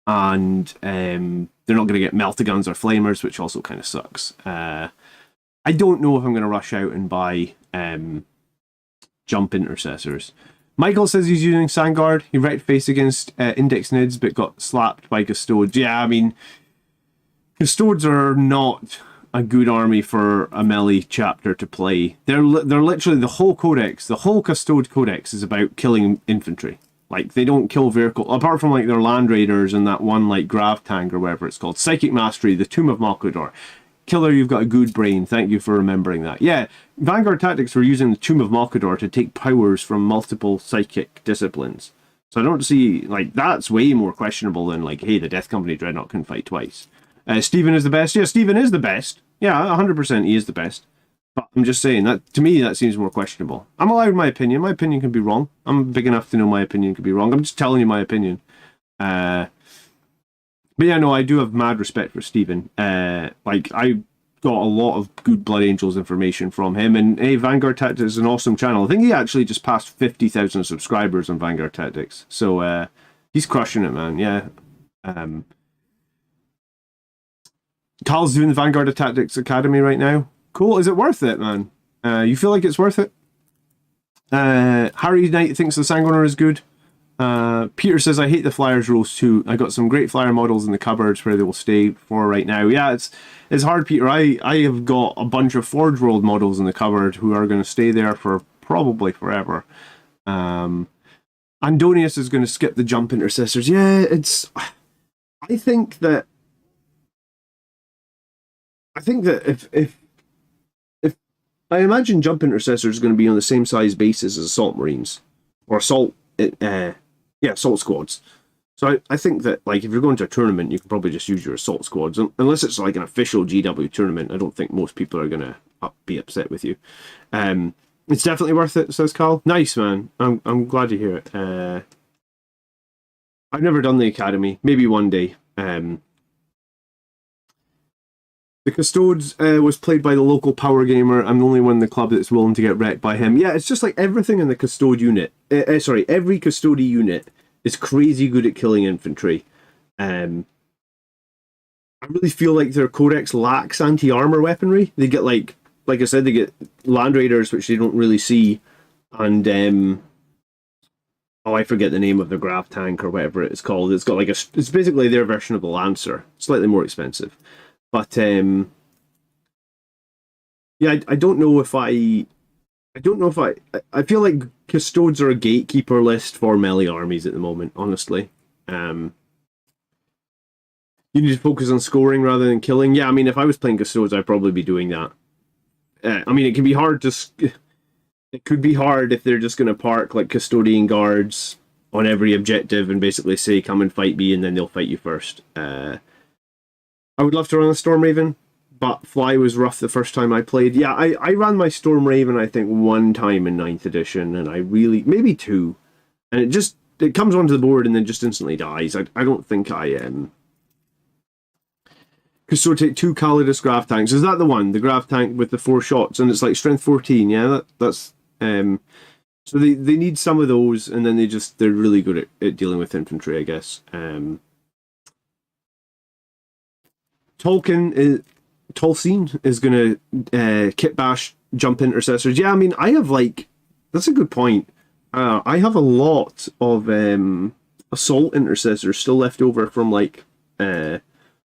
[SPEAKER 1] And they're not going to get meltaguns or flamers, which also kind of sucks. I don't know if I'm going to rush out and buy jump intercessors. Michael says he's using Sandguard. He wrecked face against Index Nids, but got slapped by Custodes. Yeah, I mean, Custodes are not a good army for a melee chapter to play. They're literally, the whole Custode Codex is about killing infantry. Like, they don't kill vehicle, apart from like their Land Raiders and that one like Grav Tank or whatever it's called. Psychic Mastery, the Tomb of Malkador. Killer, you've got a good brain. Thank you for remembering that. Yeah, Vanguard Tactics were using the Tomb of Malkador to take powers from multiple psychic disciplines. So I don't see, like, that's way more questionable than, like, hey, the Death Company Dreadnought can fight twice. Stephen is the best. Yeah, Stephen is the best. Yeah, 100% he is the best. But I'm just saying, that to me, that seems more questionable. I'm allowed my opinion. My opinion can be wrong. I'm big enough to know my opinion can be wrong. I'm just telling you my opinion. But yeah, no, I do have mad respect for Stephen. Like, I got a lot of good Blood Angels information from him. And hey, Vanguard Tactics is an awesome channel. I think he actually just passed 50,000 subscribers on Vanguard Tactics. So he's crushing it, man. Yeah. Carl's doing the Vanguard Tactics Academy right now. Cool. Is it worth it, man? You feel like it's worth it? Harry Knight thinks the Sanguiner is good. Peter says, I hate the Flyers rules too. I got some great Flyer models in the cupboards where they will stay for right now. Yeah, it's hard, Peter. I have got a bunch of Forge World models in the cupboard who are going to stay there for probably forever. Andonius is going to skip the jump intercessors. Yeah, I think that if I imagine jump intercessors are going to be on the same size basis as assault marines or assault squads. So I think that, like, if you're going to a tournament, you can probably just use your assault squads. Unless it's like an official GW tournament, I don't think most people are going to be upset with you. It's definitely worth it, says Carl. Nice, man. I'm glad to hear it. I've never done the academy. Maybe one day. The Custodes was played by the local power gamer. I'm the only one in the club that's willing to get wrecked by him. Yeah, it's just like everything in the Custode unit. Every Custode unit is crazy good at killing infantry. I really feel like their codex lacks anti-armor weaponry. They get like I said, they get Land Raiders, which they don't really see, and I forget the name of the grav tank or whatever it's called. It's got like it's basically their version of the Lancer, slightly more expensive. But yeah, I don't know if I feel like Custodes are a gatekeeper list for melee armies at the moment, honestly. You need to focus on scoring rather than killing. Yeah, I mean, if I was playing Custodes, I'd probably be doing that. I mean, it can be hard to... It could be hard if they're just going to park like custodian guards on every objective and basically say, come and fight me, and then they'll fight you first. I would love to run a Storm Raven, but Fly was rough the first time I played. Yeah, I ran my Storm Raven, I think, one time in 9th edition, and maybe two. And it comes onto the board and then just instantly dies. I don't think I am. So take 2 Calidus Grav tanks. Is that the one? The Grav tank with the 4 shots, and it's like strength 14, yeah? That's so they need some of those, and then they're really good at dealing with infantry, I guess. Tolkien is going to kit bash jump intercessors. Yeah, I mean, that's a good point. I have a lot of assault intercessors still left over from what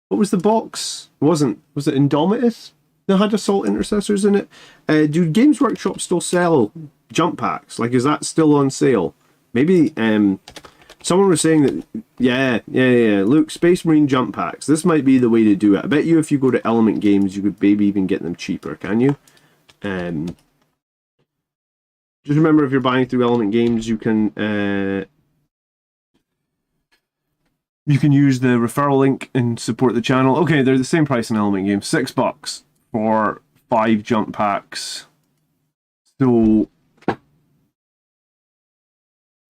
[SPEAKER 1] was the box? Was it Indomitus that had assault intercessors in it? Do Games Workshop still sell jump packs? Like, is that still on sale? Maybe someone was saying that, yeah. Look, Space Marine jump packs. This might be the way to do it. I bet you if you go to Element Games, you could maybe even get them cheaper, can you? Just remember, if you're buying through Element Games, you can use the referral link and support the channel. Okay, they're the same price in Element Games. $6 for 5 jump packs. So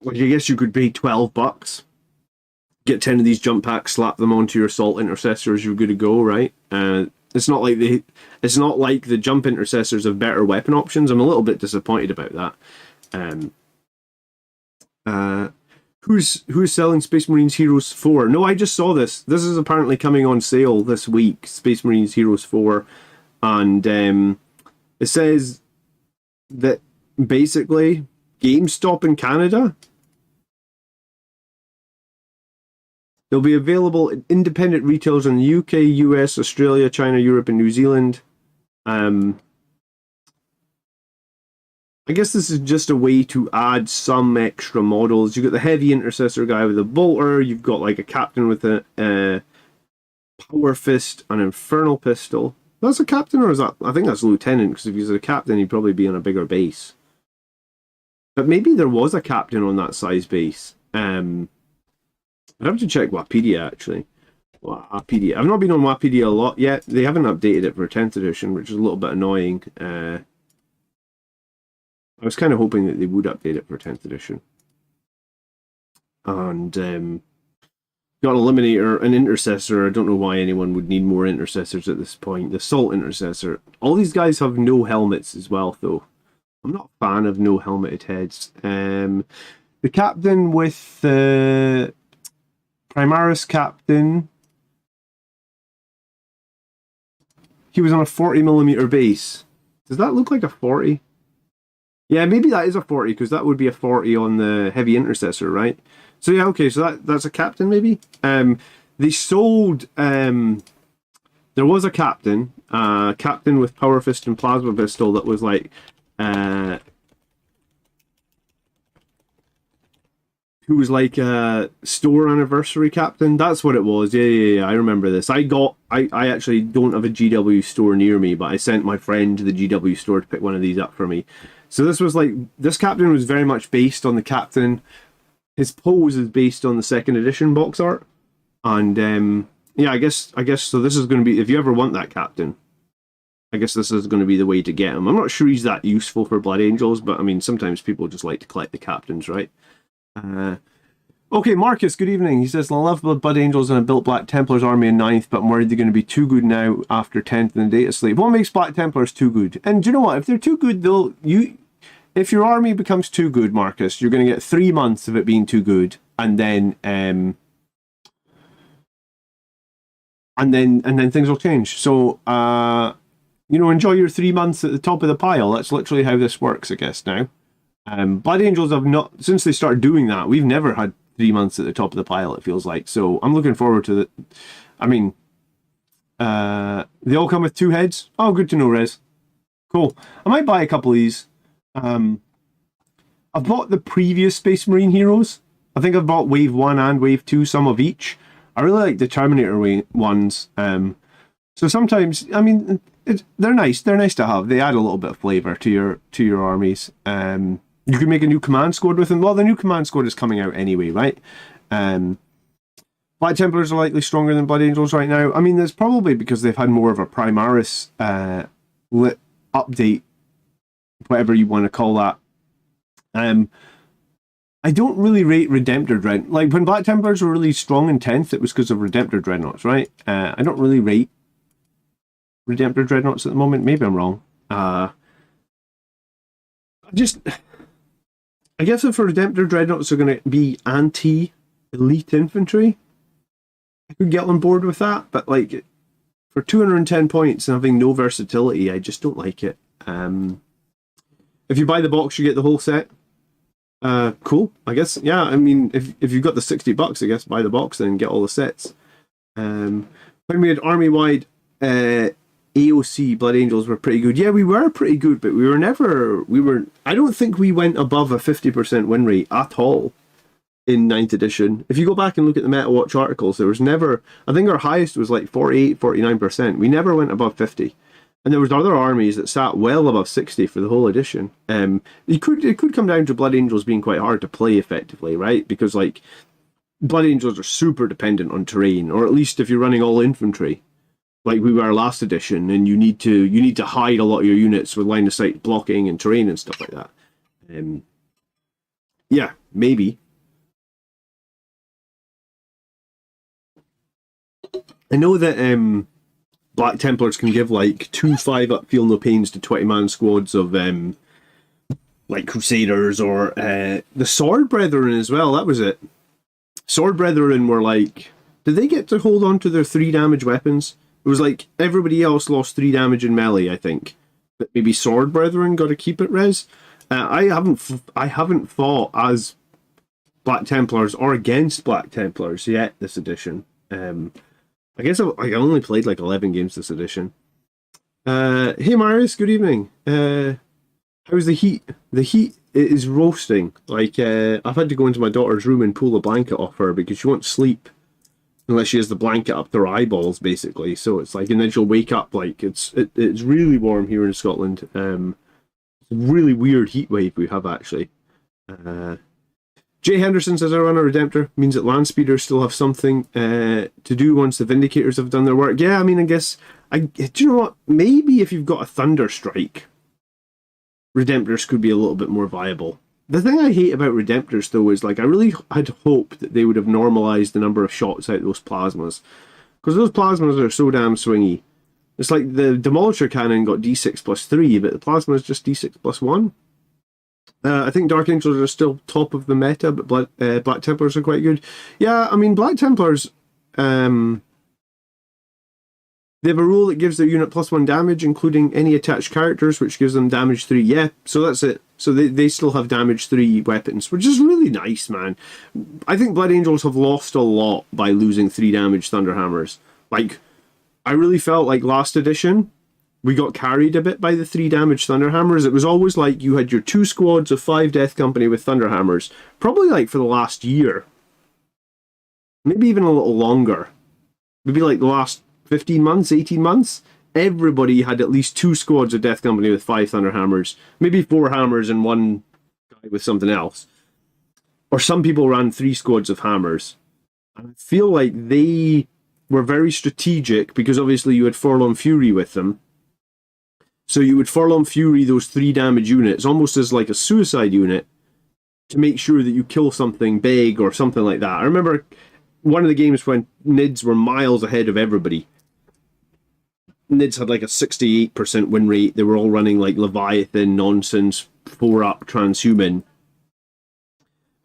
[SPEAKER 1] I guess you could pay $12, get 10 of these jump packs, slap them onto your assault intercessors, you're good to go, right? It's not like the jump intercessors have better weapon options. I'm a little bit disappointed about that. Who's selling Space Marines Heroes 4? No, I just saw this. This is apparently coming on sale this week, Space Marines Heroes 4. And it says that basically GameStop in Canada, they'll be available at independent retailers in the UK, US, Australia, China, Europe, and New Zealand. I guess this is just a way to add some extra models. You've got the heavy intercessor guy with a bolter. You've got like a captain with a power fist, an infernal pistol. That's a captain, or is that? I think that's a lieutenant, because if he's a captain, he'd probably be on a bigger base. But maybe there was a captain on that size base. I'd have to check Wikipedia, actually. Wikipedia. I've not been on Wikipedia a lot yet. They haven't updated it for 10th edition, which is a little bit annoying. I was kind of hoping that they would update it for 10th edition. And got an eliminator, an intercessor. I don't know why anyone would need more intercessors at this point. The assault intercessor. All these guys have no helmets as well, though. I'm not a fan of no helmeted heads. The captain with the Primaris captain, he was on a 40mm base. Does that look like a 40? Yeah, maybe that is a 40, because that would be a 40 on the heavy intercessor, right? So yeah, okay, so that's a captain, maybe? They sold... there was a captain with Power Fist and Plasma Pistol that was like... who was like a store anniversary captain. That's what it was. Yeah, I remember this. I actually don't have a GW store near me, but I sent my friend to the GW store to pick one of these up for me. So this was like, this captain was very much based on the captain. His pose is based on the 2nd edition box art. And yeah, I guess so. This is going to be, if you ever want that captain, I guess this is going to be the way to get him. I'm not sure he's that useful for Blood Angels, but I mean, sometimes people just like to collect the captains, right? Okay, Marcus, good evening. He says, I love Blood Angels and I built Black Templars army in 9th, but I'm worried they're going to be too good now after 10th in the Dataslate. What makes Black Templars too good? And do you know what? If they're too good, if your army becomes too good, Marcus, you're going to get 3 months of it being too good, and then things will change. So enjoy your 3 months at the top of the pile. That's literally how this works, I guess, now. Blood Angels have not, since they started doing that, we've never had 3 months at the top of the pile, it feels like. So I'm looking forward to it. I mean, they all come with 2 heads. Oh, good to know, Rez. Cool. I might buy a couple of these. I've bought the previous Space Marine heroes. I think I've bought Wave 1 and Wave 2, some of each. I really like the Terminator ones. So sometimes, I mean, they're nice. They're nice to have. They add a little bit of flavour to your armies. You can make a new command squad with them. Well, the new command squad is coming out anyway, right? Black Templars are likely stronger than Blood Angels right now. I mean, that's probably because they've had more of a Primaris update, whatever you want to call that. I don't really rate Redemptor Dreadnoughts. Like, when Black Templars were really strong in 10th, it was because of Redemptor Dreadnoughts, right? I don't really rate Redemptor Dreadnoughts at the moment. Maybe I'm wrong. I guess if Redemptor Dreadnoughts are going to be anti-elite infantry, I could get on board with that. But like, for 210 points and having no versatility, I just don't like it. If you buy the box, you get the whole set. Cool, I guess. Yeah, I mean, if you've got the $60, I guess buy the box and get all the sets. When we had army-wide AOC Blood Angels were pretty good. Yeah, we were pretty good, but I don't think we went above a 50% win rate at all in 9th edition. If you go back and look at the Meta Watch articles, there was never, I think our highest was like 48, 49%. We never went above 50. And there was other armies that sat well above 60 for the whole edition. It could come down to Blood Angels being quite hard to play effectively, right? Because like Blood Angels are super dependent on terrain, or at least if you're running all infantry, like we were last edition, and you need to hide a lot of your units with line of sight blocking and terrain and stuff like that. Yeah, maybe. I know that Black Templars can give like 2/5 up feel no pains to 20-man squads of like Crusaders, or the Sword Brethren as well. That was it. Sword Brethren were like, did they get to hold on to their 3 damage weapons? It was like everybody else lost 3 damage in melee, I think. But maybe Sword Brethren got to keep it, Rez. I haven't fought as Black Templars or against Black Templars yet this edition. I guess I only played like 11 games this edition. Hey Marius, good evening. How's the heat? The heat is roasting. Like, I've had to go into my daughter's room and pull the blanket off her because she won't sleep. unless she has the blanket up to her eyeballs, basically. So it's like, and then she'll wake up like it's really warm here in Scotland. It's a really weird heat wave we have actually. Jay Henderson says, I run a Redemptor, means that land speeders still have something to do once the Vindicators have done their work. Yeah, I mean, I guess, do you know what? Maybe if you've got a Thunderstrike, Redemptors could be a little bit more viable. The thing I hate about Redemptors, though, is like I really had hoped that they would have normalized the number of shots out of those plasmas. Because those plasmas are so damn swingy. It's like the Demolisher Cannon got D6 plus 3, but the plasma is just D6 plus 1. I think Dark Angels are still top of the meta, but Black Templars are quite good. Yeah, I mean, Black Templars, they have a rule that gives their unit +1 damage, including any attached characters, which gives them damage 3. Yeah, so that's it. So they still have damage 3 weapons, which is really nice, man. I think Blood Angels have lost a lot by losing 3 damage Thunderhammers. Like, I really felt like last edition, we got carried a bit by the 3 damage Thunderhammers. It was always like you had your 2 squads of 5 Death Company with Thunderhammers, probably like for the last year. Maybe even a little longer. Maybe like the last 15 months, 18 months. Everybody had at least 2 squads of Death Company with 5 Thunderhammers. Maybe 4 hammers and 1 guy with something else. Or some people ran 3 squads of hammers. And I feel like they were very strategic because obviously you had Forlorn Fury with them. So you would Forlorn Fury those 3 damage units almost as like a suicide unit to make sure that you kill something big or something like that. I remember one of the games when Nids were miles ahead of everybody. Nids had like a 68% win rate. They were all running like Leviathan nonsense, 4-up transhuman.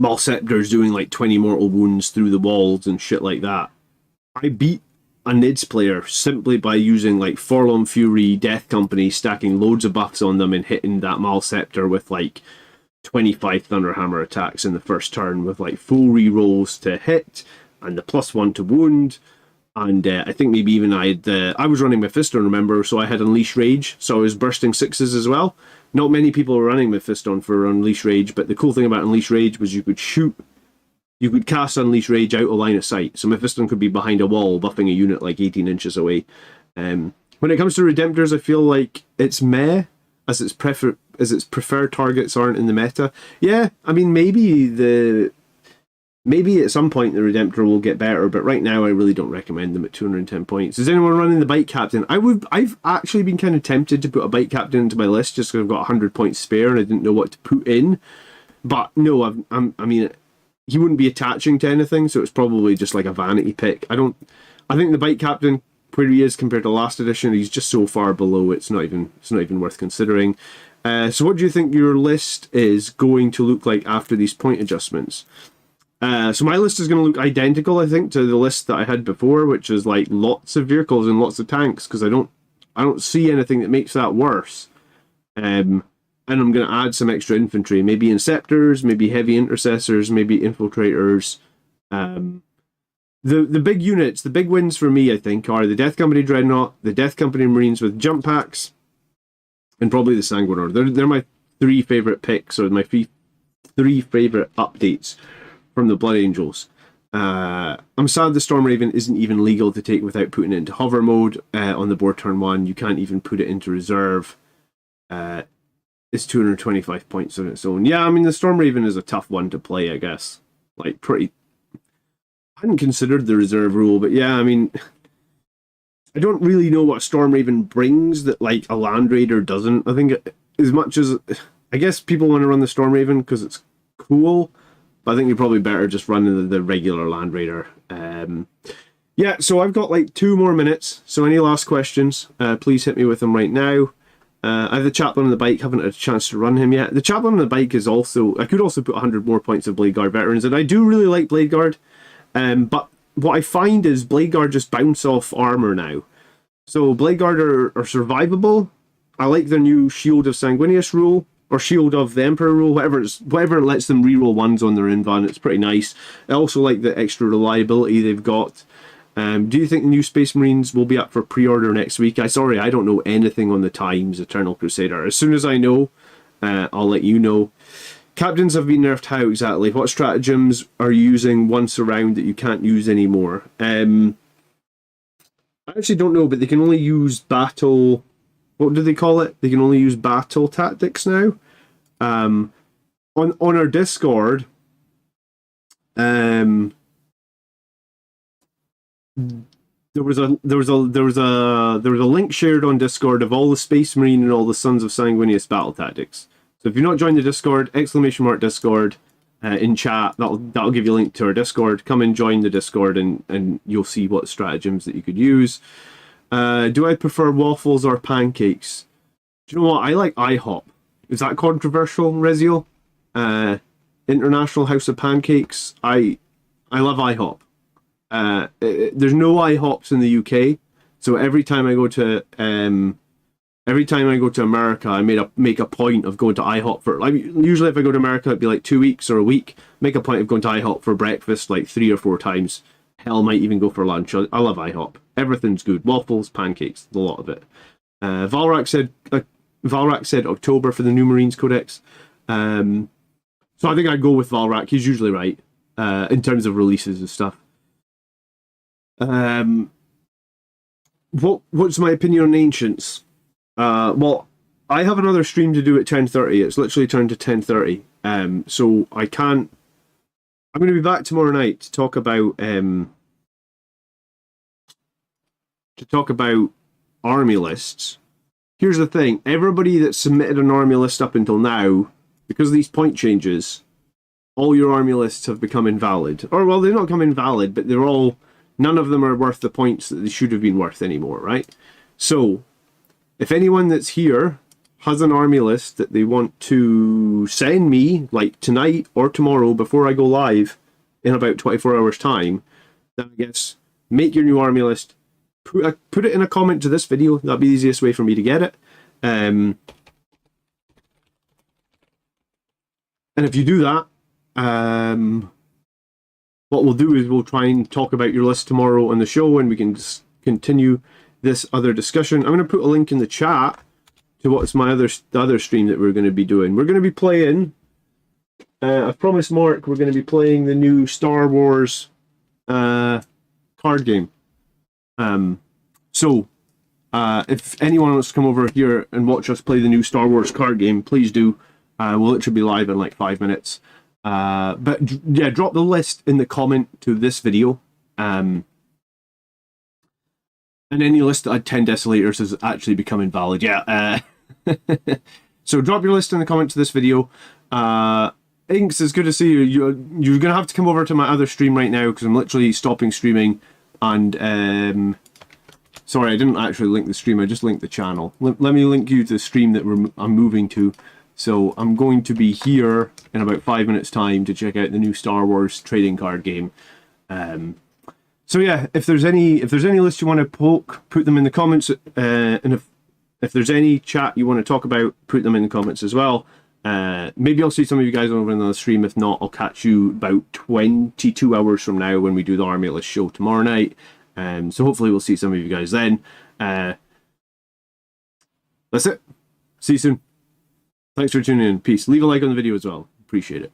[SPEAKER 1] Malceptors doing like 20 mortal wounds through the walls and shit like that. I beat a Nids player simply by using like Forlorn Fury, Death Company, stacking loads of buffs on them and hitting that Malceptor with like 25 Thunderhammer attacks in the first turn with like full rerolls to hit and the +1 to wound. And I think maybe even I was running Mephiston, remember, so I had Unleash Rage, so I was bursting 6s as well. Not many people were running Mephiston for Unleash Rage, but the cool thing about Unleash Rage was you could cast Unleash Rage out of line of sight, so Mephiston could be behind a wall, buffing a unit like 18 inches away. When it comes to Redemptors, I feel like it's meh, as its preferred targets aren't in the meta. Yeah, I mean, maybe at some point the Redemptor will get better, but right now I really don't recommend them at 210 points. Is anyone running the Bike Captain? I've actually been kind of tempted to put a Bike Captain into my list just because I've got 100 points spare and I didn't know what to put in. But no, I mean, he wouldn't be attaching to anything, so it's probably just like a vanity pick. I think the Bike Captain, where he is compared to last edition, he's just so far below, it's not even worth considering. So what do you think your list is going to look like after these point adjustments? So my list is going to look identical, I think, to the list that I had before, which is like lots of vehicles and lots of tanks, because I don't see anything that makes that worse. And I'm going to add some extra infantry, maybe Inceptors, maybe heavy intercessors, maybe infiltrators. The big units, the big wins for me, I think, are the Death Company Dreadnought, the Death Company Marines with jump packs, and probably the Sanguinor. They're my 3 favourite picks, or my 3 favourite updates from the Blood Angels. I'm sad the Storm Raven isn't even legal to take without putting it into hover mode on the board turn 1. You can't even put it into reserve. It's 225 points on its own. Yeah, I mean, the Storm Raven is a tough one to play, I guess. Like, I hadn't considered the reserve rule, but yeah, I mean, I don't really know what Storm Raven brings that, like, a Land Raider doesn't. I think as much as, I guess people want to run the Storm Raven because it's cool, but I think you're probably better just running the regular Land Raider. Yeah, so I've got like 2 more minutes. So any last questions, please hit me with them right now. I have the Chaplain on the Bike, haven't had a chance to run him yet. The Chaplain on the Bike is also, I could also put 100 more points of Blade Guard veterans, and I do really like Blade Guard. But what I find is Blade Guard just bounce off armor now. So Blade Guard are survivable. I like their new Shield of Sanguinius rule, or Shield of the Emperor rule, whatever lets them reroll 1s on their invan. It's pretty nice. I also like the extra reliability they've got. Do you think the new Space Marines will be up for pre-order next week? I don't know anything on the Times Eternal Crusader. As soon as I know, I'll let you know. Captains have been nerfed how exactly? What stratagems are you using once around that you can't use anymore? I actually don't know, but they can only use battle... What do they call it? They can only use battle tactics now. On our Discord, there was a link shared on Discord of all the Space Marine and all the Sons of Sanguinius battle tactics. So if you've not joined the Discord, !Discord in chat, that'll give you a link to our Discord. Come and join the Discord and you'll see what stratagems that you could use. Do I prefer waffles or pancakes? Do you know what? I like IHOP. Is that controversial, Rezio? International House of Pancakes. I love IHOP. There's no IHOPs in the UK, so every time I go to America, I make a point of going to IHOP for, like, usually if I go to America, it'd be like 2 weeks or a week. Make a point of going to IHOP for breakfast like 3 or 4 times. Hell, might even go for lunch. I love IHOP. Everything's good. Waffles, pancakes, a lot of it. Valrak said October for the New Marines Codex. So I think I'd go with Valrak. He's usually right in terms of releases and stuff. What's my opinion on Ancients? Well, I have another stream to do at 10:30. It's literally turned to 10:30. So I can't. I'm going to be back tomorrow night to talk about army lists. Here's the thing: everybody that submitted an army list up until now, because of these point changes, all your army lists have become invalid. Or, well, they've not become invalid, but none of them are worth the points that they should have been worth anymore, right? So, if anyone that's here has an army list that they want to send me, like tonight or tomorrow before I go live in about 24 hours time, then I guess make your new army list, put it in a comment to this video. That'd be the easiest way for me to get it. And if you do that, what we'll do is we'll try and talk about your list tomorrow on the show, and we can just continue this other discussion. I'm going to put a link in the chat to what's the other stream that we're going to be doing. We're going to be playing, I've promised Mark, we're going to be playing the new Star Wars card game. So if anyone wants to come over here and watch us play the new Star Wars card game, please do. We'll literally be live in like 5 minutes. But yeah, drop the list in the comment to this video. And any list that had 10 decilators has actually become invalid. Yeah. So drop your list in the comment to this video. Inks, it's good to see you. You're going to have to come over to my other stream right now because I'm literally stopping streaming. And sorry, I didn't actually link the stream. I just linked the channel. Let me link you to the stream that I'm moving to. So I'm going to be here in about 5 minutes time to check out the new Star Wars trading card game. So yeah, if there's any list you want to poke, put them in the comments. And if there's any chat you want to talk about, put them in the comments as well. Maybe I'll see some of you guys over on the stream. If not, I'll catch you about 22 hours from now when we do the Army List show tomorrow night. So hopefully we'll see some of you guys then. That's it. See you soon. Thanks for tuning in. Peace. Leave a like on the video as well. Appreciate it.